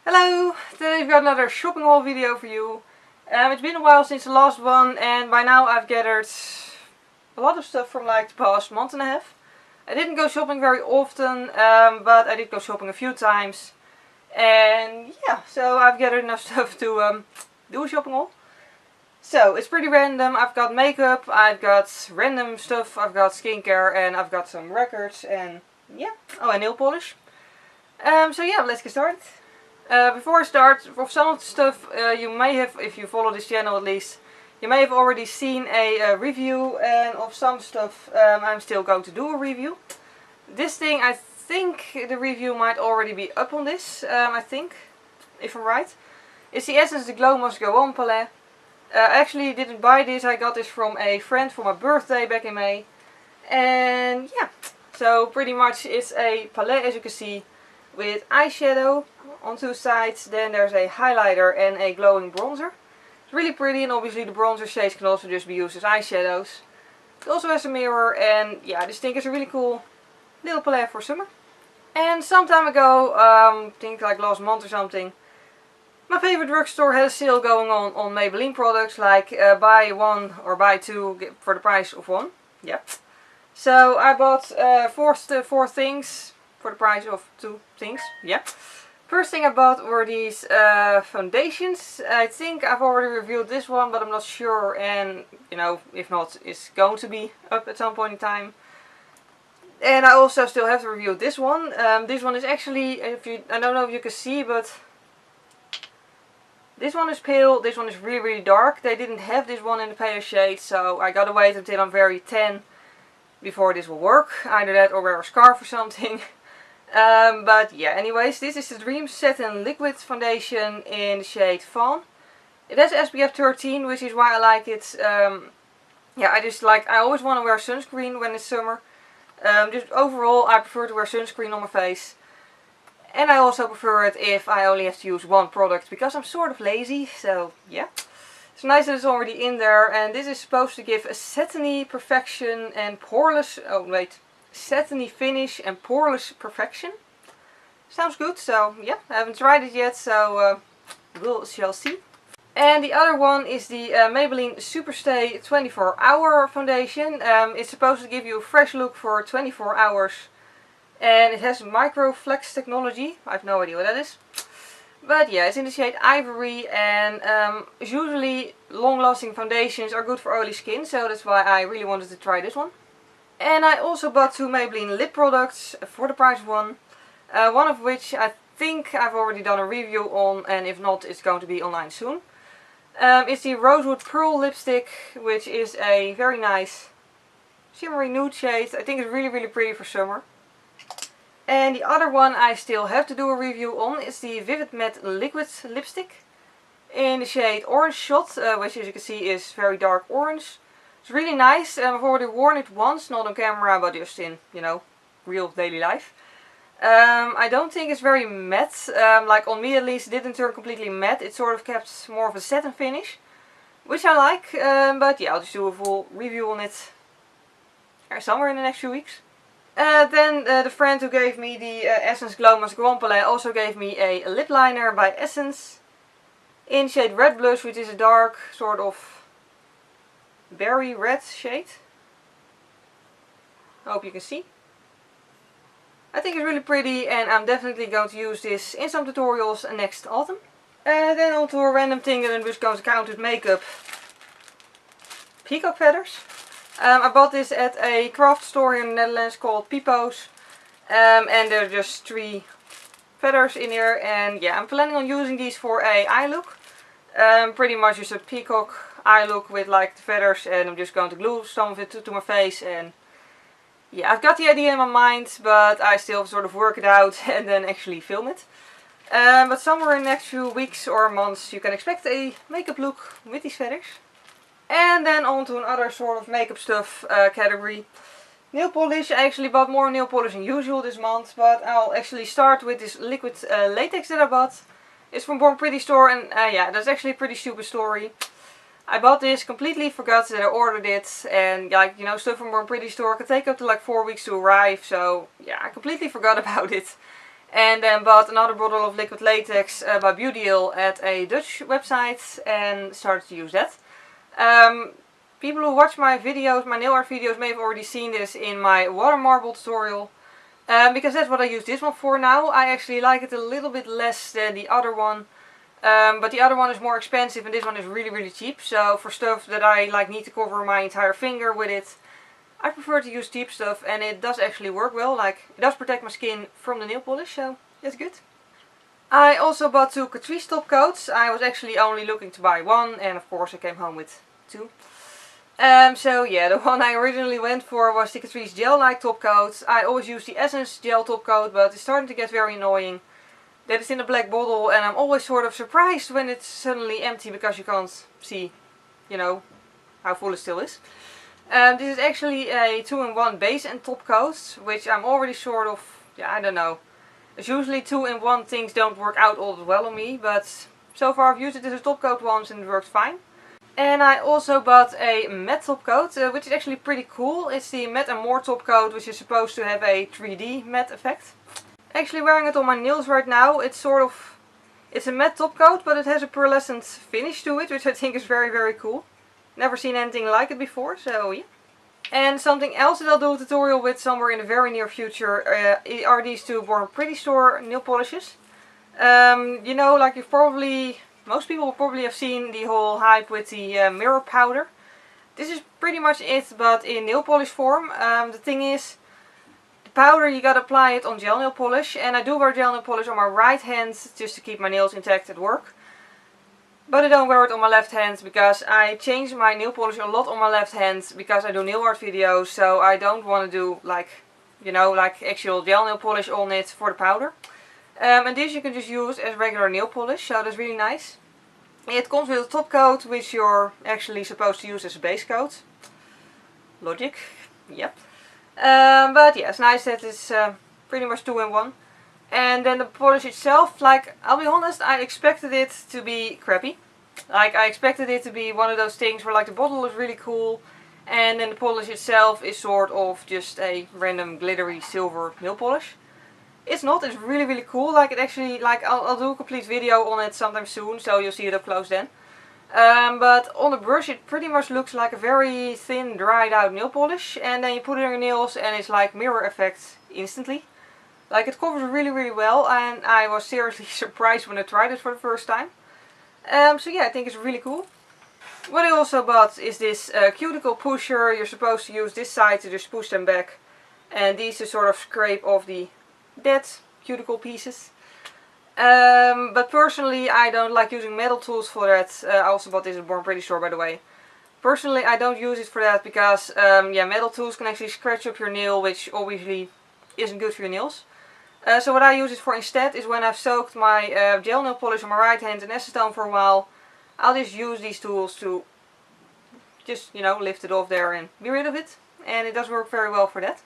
Hello! Today we've got another shopping haul video for you. It's been a while since the last one, and by now I've gathered a lot of stuff from like the past month and a half. I didn't go shopping very often, but I did go shopping a few times. And yeah, so I've gathered enough stuff to do a shopping haul. So it's pretty random. I've got makeup, I've got random stuff, I've got skincare, and I've got some records, and yeah. Oh, and nail polish. So yeah, let's get started. Before I start, for some of the stuff you may have, if you follow this channel at least, you may have already seen a review, and of some stuff I'm still going to do a review. This thing, I think the review might already be up on this, I think, if I'm right. It's the Essence The Glow Must Go On palette. I actually didn't buy this, I got this from a friend for my birthday back in May. And yeah, so pretty much it's a palette, as you can see, with eyeshadow on two sides. Then there's a highlighter and a glowing bronzer. It's really pretty, and obviously the bronzer shades can also just be used as eyeshadows. It also has a mirror, and yeah, this thing is a really cool little palette for summer. And some time ago, I think like last month or something, my favorite drugstore had a sale going on Maybelline products, like buy one or buy two for the price of one. Yeah. So I bought four things for the price of two things. Yeah. First thing I bought were these foundations. I think I've already reviewed this one, but I'm not sure, and you know, if not, it's going to be up at some point in time. And I also still have to review this one. This one is actually, I don't know if you can see, but this one is pale, this one is really dark. They didn't have this one in the paler shade, so I gotta wait until I'm very tan before this will work. Either that or wear a scarf or something. But yeah, anyways, this is the Dream Satin Liquid Foundation in the shade Fawn. It has SPF 13, which is why I like it. Yeah, I always want to wear sunscreen when it's summer. Just overall, I prefer to wear sunscreen on my face. And I also prefer it if I only have to use one product, because I'm sort of lazy, so yeah. It's nice that it's already in there, and this is supposed to give a satiny perfection and poreless, satiny finish and poreless perfection. Sounds good, so yeah, I haven't tried it yet, so we shall see. And the other one is the Maybelline Superstay 24 Hour Foundation. It's supposed to give you a fresh look for 24 hours. And it has micro flex technology. I have no idea what that is. But yeah, it's in the shade Ivory, and usually long-lasting foundations are good for oily skin, so that's why I really wanted to try this one. And I also bought two Maybelline lip products for the price of one. One of which I think I've already done a review on, and if not, it's going to be online soon. It's the Rosewood Pearl lipstick, which is a very nice shimmery nude shade. I think it's really pretty for summer. And the other one I still have to do a review on is the Vivid Matte Liquid Lipstick in the shade Orange Shot, which as you can see is very dark orange. It's really nice. I've already worn it once, not on camera, but just in, you know, real daily life. I don't think it's very matte. Like on me at least, it didn't turn completely matte. It sort of kept more of a satin finish, which I like. But yeah, I'll just do a full review on it somewhere in the next few weeks. Then the friend who gave me the Essence Glow Must Go On palette also gave me a lip liner by Essence in shade Red Blush, which is a dark sort of berry red shade. I hope you can see. I think it's really pretty, and I'm definitely going to use this in some tutorials next autumn. Then on to a random thing that I'm just going to count as makeup. Peacock feathers. I bought this at a craft store here in the Netherlands called Pipo's. And there are just 3 feathers in here, and yeah, I'm planning on using these for a eye look. Pretty much just a peacock eye look with like the feathers, and I'm just going to glue some of it to my face. And yeah, I've got the idea in my mind, but I still sort of work it out and then actually film it. But somewhere in the next few weeks or months you can expect a makeup look with these feathers. And then on to another sort of makeup stuff category. Nail polish. I actually bought more nail polish than usual this month, but I'll actually start with this liquid latex that I bought. It's from Born Pretty store, and yeah, that's actually a pretty stupid story. I bought this, completely forgot that I ordered it, and like, you know, stuff from Born Pretty store can take up to like 4 weeks to arrive, so yeah, I completely forgot about it. And then bought another bottle of liquid latex by Beautyil at a Dutch website and started to use that. People who watch my videos, my nail art videos, may have already seen this in my water marble tutorial. Because that's what I use this one for now. I actually like it a little bit less than the other one. But the other one is more expensive and this one is really cheap. So for stuff that I like need to cover my entire finger with it, I prefer to use cheap stuff, and it does actually work well. Like, it does protect my skin from the nail polish, so that's good. I also bought 2 Catrice top coats. I was actually only looking to buy one, and of course I came home with 2. So yeah, the one I originally went for was the Catrice gel-like top coat. I always use the Essence gel top coat, but it's starting to get very annoying that it's in a black bottle, and I'm always sort of surprised when it's suddenly empty because you can't see, you know, how full it still is. This is actually a 2-in-1 base and top coat, which I'm already sort of, yeah, I don't know. It's usually 2-in-1 things don't work out all that well on me, but so far I've used it as a top coat once and it works fine. And I also bought a matte top coat, which is actually pretty cool. It's the Matte and More top coat, which is supposed to have a 3D matte effect. Actually wearing it on my nails right now, it's a matte top coat, but it has a pearlescent finish to it, which I think is very cool. Never seen anything like it before, so yeah. And something else that I'll do a tutorial with somewhere in the very near future are these 2 Born Pretty store nail polishes. You know, like most people will probably have seen the whole hype with the mirror powder. This is pretty much it, but in nail polish form. The thing is, the powder, you gotta apply it on gel nail polish, and I do wear gel nail polish on my right hand just to keep my nails intact at work. But I don't wear it on my left hand because I change my nail polish a lot on my left hand because I do nail art videos, so I don't want to do like, you know, like actual gel nail polish on it for the powder. And this you can just use as regular nail polish, so that's really nice. It comes with a top coat, which you're actually supposed to use as a base coat. Logic, yep. But yeah, it's nice that it's pretty much 2-in-1. And then the polish itself, like, I'll be honest, I expected it to be crappy. Like, I expected it to be one of those things where like the bottle is really cool and then the polish itself is sort of just a random glittery silver nail polish. It's not, it's really cool. Like, it actually, like, I'll do a complete video on it sometime soon, so you'll see it up close then. But on the brush it pretty much looks like a very thin, dried out nail polish, and then you put it on your nails and it's like mirror effect instantly. Like, it covers really well, and I was seriously surprised when I tried it for the first time. So yeah, I think it's really cool. What I also bought is this cuticle pusher. You're supposed to use this side to just push them back, and these to sort of scrape off the dead cuticle pieces. But personally I don't like using metal tools for that. I also bought this at Born Pretty store, by the way. Personally I don't use it for that because yeah, metal tools can actually scratch up your nail, which obviously isn't good for your nails. So what I use it for instead is when I've soaked my gel nail polish on my right hand in acetone for a while, I'll just use these tools to just, you know, lift it off there and be rid of it. And it does work very well for that.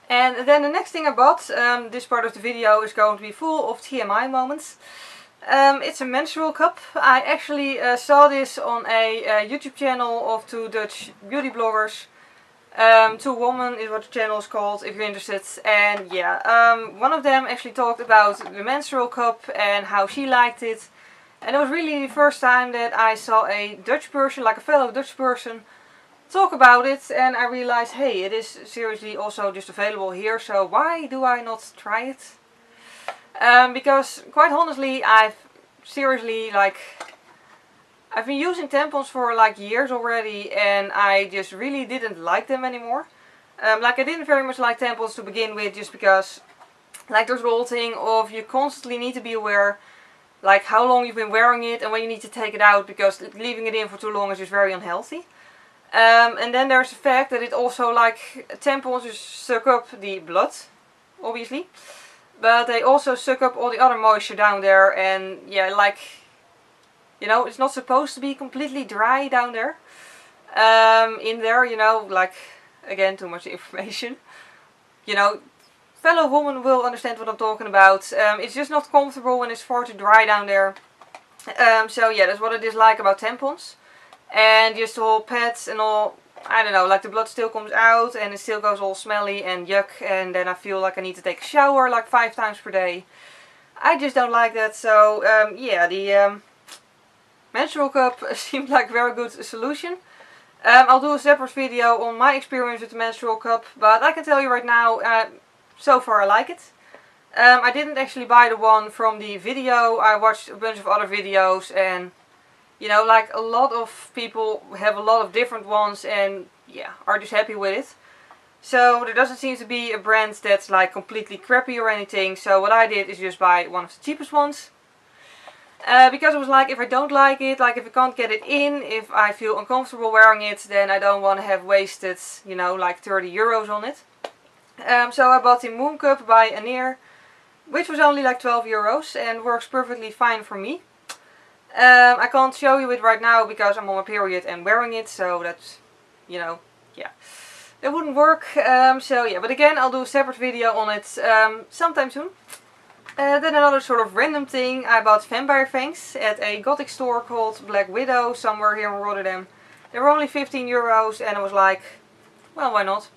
And then the next thing I bought, this part of the video is going to be full of TMI moments. It's a menstrual cup. I actually saw this on a YouTube channel of 2 Dutch beauty bloggers. 2 Women is what the channel is called, if you're interested. And yeah, one of them actually talked about the menstrual cup and how she liked it. And it was really the first time that I saw a Dutch person, like a fellow Dutch person, talk about it. And I realized, hey, it is seriously also just available here, so why do I not try it? Because quite honestly, I've been using tampons for like years already, and I just really didn't like them anymore. Like, I didn't very much like tampons to begin with, just because like there's the whole thing of you constantly need to be aware like how long you've been wearing it and when you need to take it out, because leaving it in for too long is just very unhealthy. And then there's the fact that it also, like, tampons just suck up the blood, obviously, but they also suck up all the other moisture down there, and yeah, like, you know, it's not supposed to be completely dry down there. In there, you know, like, again, too much information. You know, fellow women will understand what I'm talking about. It's just not comfortable when it's far too dry down there. So yeah, that's what I dislike about tampons. And just the whole pads and all I don't know, like the blood still comes out and it still goes all smelly and yuck, and then I feel like I need to take a shower like 5 times per day. I just don't like that, so yeah, the menstrual cup seemed like a very good solution. I'll do a separate video on my experience with the menstrual cup, but I can tell you right now, so far I like it. I didn't actually buy the one from the video. I watched a bunch of other videos, and you know, like a lot of people have a lot of different ones and yeah, are just happy with it. So there doesn't seem to be a brand that's like completely crappy or anything. So what I did is just buy one of the cheapest ones. Because I was like, if I don't like it, like if I can't get it in, if I feel uncomfortable wearing it, then I don't want to have wasted, you know, like 30 euros on it. So I bought the Moon Cup by Aneer, which was only like 12 euros and works perfectly fine for me. I can't show you it right now because I'm on my period and wearing it, so that's, you know, yeah, that wouldn't work. So yeah, but again, I'll do a separate video on it sometime soon. Then another sort of random thing, I bought vampire fangs at a gothic store called Black Widow, somewhere here in Rotterdam. They were only 15 euros and I was like, well, why not?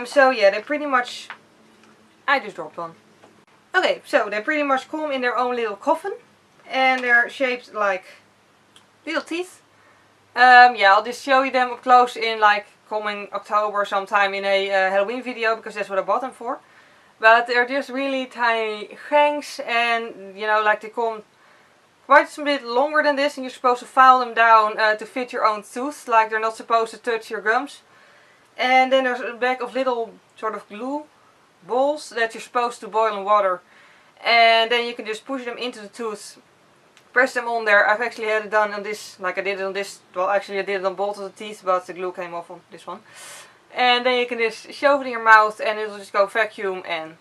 So yeah, they pretty much, I just dropped one. Okay, so they pretty much come in their own little coffin. And they're shaped like little teeth. Yeah, I'll just show you them up close in like coming October sometime in a Halloween video, because that's what I bought them for. But they're just really tiny fangs, and you know, like they come quite a bit longer than this, and you're supposed to file them down to fit your own tooth, like they're not supposed to touch your gums. And then there's a bag of little sort of glue balls that you're supposed to boil in water, and then you can just push them into the tooth. Press them on there. I've actually had it done on this, like I did it on this, well actually I did it on both of the teeth, but the glue came off on this one. And then you can just shove it in your mouth and it'll just go vacuum and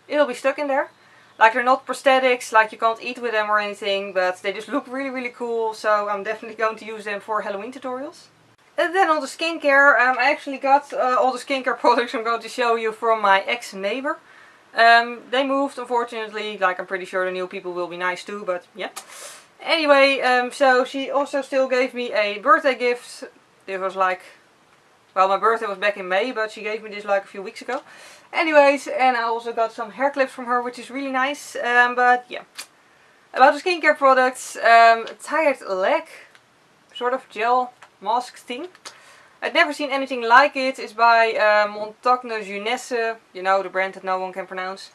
it'll be stuck in there. Like they're not prosthetics, like you can't eat with them or anything, but they just look really really cool, so I'm definitely going to use them for Halloween tutorials. And then on the skincare, I actually got all the skincare products I'm going to show you from my ex-neighbor. They moved, unfortunately, like I'm pretty sure the new people will be nice too, but yeah. Anyway, so she also still gave me a birthday gift. This was like, well, my birthday was back in May, but she gave me this like a few weeks ago. Anyways, and I also got some hair clips from her, which is really nice. But yeah, about the skincare products, tired leg, sort of gel mask thing. I'd never seen anything like it. It's by Montagne Jeunesse, you know, the brand that no one can pronounce.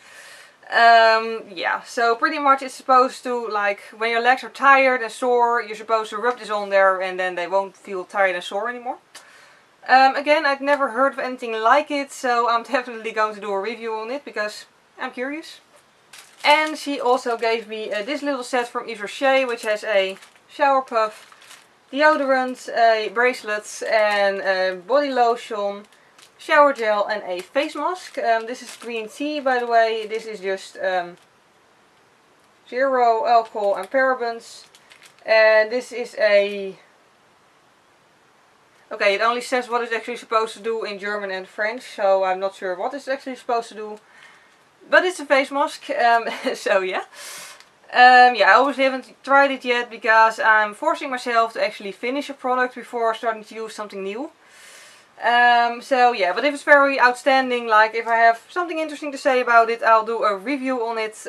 Yeah, so pretty much it's supposed to, like, when your legs are tired and sore, you're supposed to rub this on there and then they won't feel tired and sore anymore. Again, I'd never heard of anything like it, so I'm definitely going to do a review on it because I'm curious. And she also gave me this little set from Yves Rocher, which has a shower puff, deodorant, a bracelet, and a body lotion, shower gel, and a face mask. This is green tea, by the way. This is just 0 alcohol and parabens. And this is a... Okay, it only says what it's actually supposed to do in German and French, so I'm not sure what it's actually supposed to do. But it's a face mask, so yeah. Yeah, I obviously haven't tried it yet because I'm forcing myself to actually finish a product before starting to use something new. So yeah, but if it's very outstanding, like if I have something interesting to say about it, I'll do a review on it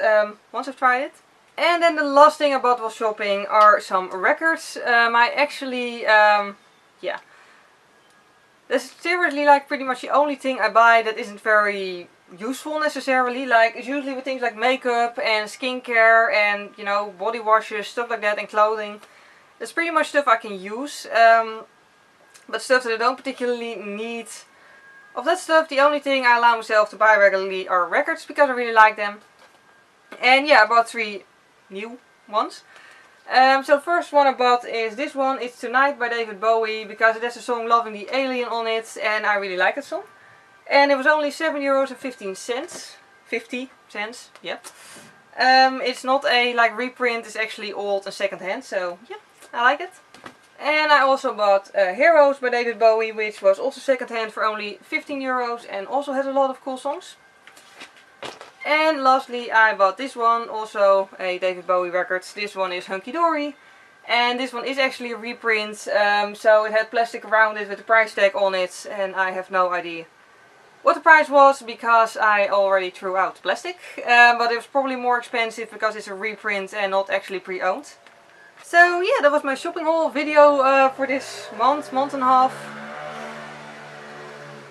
once I've tried it. And then the last thing I bought while shopping are some records. I actually, yeah, that's seriously like pretty much the only thing I buy that isn't very useful necessarily. Like it's usually with things like makeup and skincare and, you know, body washes, stuff like that, and clothing. That's pretty much stuff I can use, but stuff that I don't particularly need. Of that stuff, the only thing I allow myself to buy regularly are records because I really like them. And yeah, I bought 3 new ones. So the first one I bought is this one. It's Tonight by David Bowie because it has the song Loving the Alien on it and I really like that song. And it was only €7.15. 50 cents, yeah. It's not a like reprint, it's actually old and second hand, so yeah, I like it. And I also bought Heroes by David Bowie, which was also second hand for only €15 and also has a lot of cool songs. And lastly I bought this one, also a David Bowie record. This one is Hunky Dory. And this one is actually a reprint, so it had plastic around it with a price tag on it, and I have no idea what the price was because I already threw out the plastic. But it was probably more expensive because it's a reprint and not actually pre-owned. So yeah, that was my shopping haul video for this month and a half.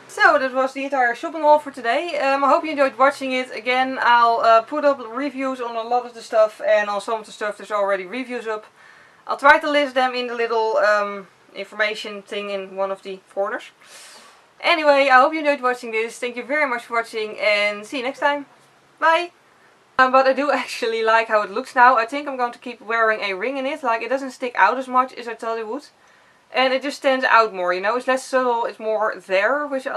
So that was the entire shopping haul for today. I hope you enjoyed watching it. Again, I'll put up reviews on a lot of the stuff, and on some of the stuff there's already reviews up. I'll try to list them in the little information thing in one of the corners. Anyway, I hope you enjoyed watching this. Thank you very much for watching, and see you next time. Bye! But I do actually like how it looks now. I think I'm going to keep wearing a ring in it. Like, it doesn't stick out as much as I thought it would. And it just stands out more, you know. It's less subtle, it's more there, which I